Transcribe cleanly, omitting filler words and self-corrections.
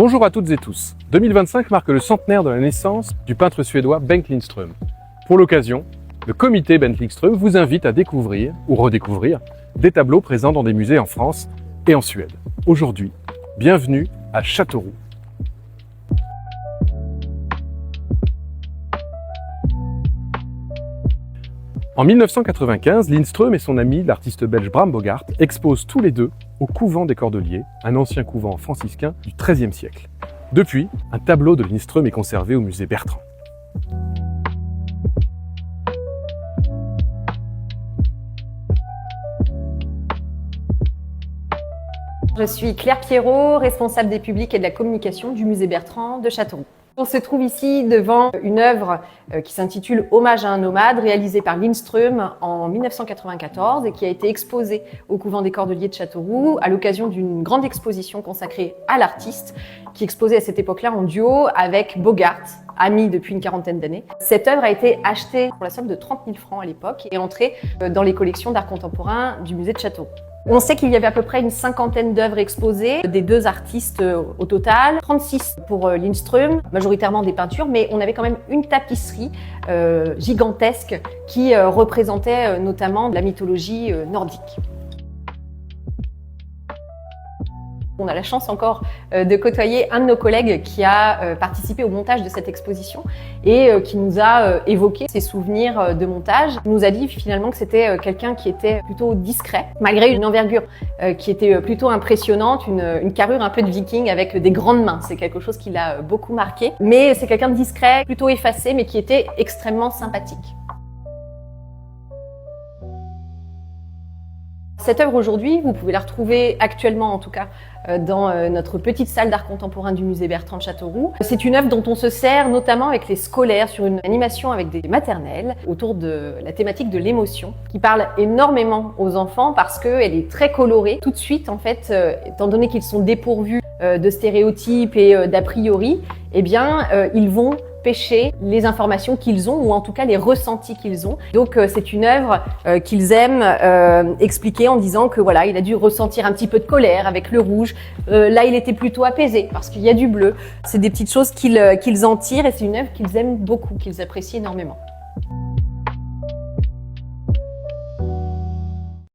Bonjour à toutes et tous. 2025 marque le centenaire de la naissance du peintre suédois Bengt Lindström. Pour l'occasion, le comité Bengt Lindström vous invite à découvrir ou redécouvrir des tableaux présents dans des musées en France et en Suède. Aujourd'hui, bienvenue à Châteauroux. En 1995, Lindström et son ami, l'artiste belge Bram Bogaert, exposent tous les deux au couvent des Cordeliers, un ancien couvent franciscain du XIIIe siècle. Depuis, un tableau de Lindström est conservé au musée Bertrand. Je suis Claire Pierrot, responsable des publics et de la communication du musée Bertrand de Châteauroux. On se trouve ici devant une œuvre qui s'intitule « Hommage à un nomade » réalisée par Lindström en 1994 et qui a été exposée au couvent des Cordeliers de Châteauroux à l'occasion d'une grande exposition consacrée à l'artiste qui exposait à cette époque-là en duo avec Bogaert, ami depuis une quarantaine d'années. Cette œuvre a été achetée pour la somme de 30 000 francs à l'époque et entrée dans les collections d'art contemporain du musée de Châteauroux. On sait qu'il y avait à peu près une cinquantaine d'œuvres exposées, des deux artistes au total, 36 pour Lindström, majoritairement des peintures, mais on avait quand même une tapisserie gigantesque qui représentait notamment la mythologie nordique. On a la chance encore de côtoyer un de nos collègues qui a participé au montage de cette exposition et qui nous a évoqué ses souvenirs de montage. Il nous a dit finalement que c'était quelqu'un qui était plutôt discret, malgré une envergure qui était plutôt impressionnante, une carrure un peu de viking avec des grandes mains. C'est quelque chose qui l'a beaucoup marqué. Mais c'est quelqu'un de discret, plutôt effacé, mais qui était extrêmement sympathique. Cette œuvre aujourd'hui, vous pouvez la retrouver actuellement en tout cas dans notre petite salle d'art contemporain du musée Bertrand de Châteauroux. C'est une œuvre dont on se sert notamment avec les scolaires sur une animation avec des maternelles autour de la thématique de l'émotion qui parle énormément aux enfants parce qu'elle est très colorée. Tout de suite en fait, étant donné qu'ils sont dépourvus de stéréotypes et d'a priori, eh bien ils vont pêcher les informations qu'ils ont ou en tout cas les ressentis qu'ils ont. Donc c'est une œuvre qu'ils aiment expliquer en disant que voilà, il a dû ressentir un petit peu de colère avec le rouge. Là, il était plutôt apaisé parce qu'il y a du bleu. C'est des petites choses qu'ils en tirent et c'est une œuvre qu'ils aiment beaucoup, qu'ils apprécient énormément.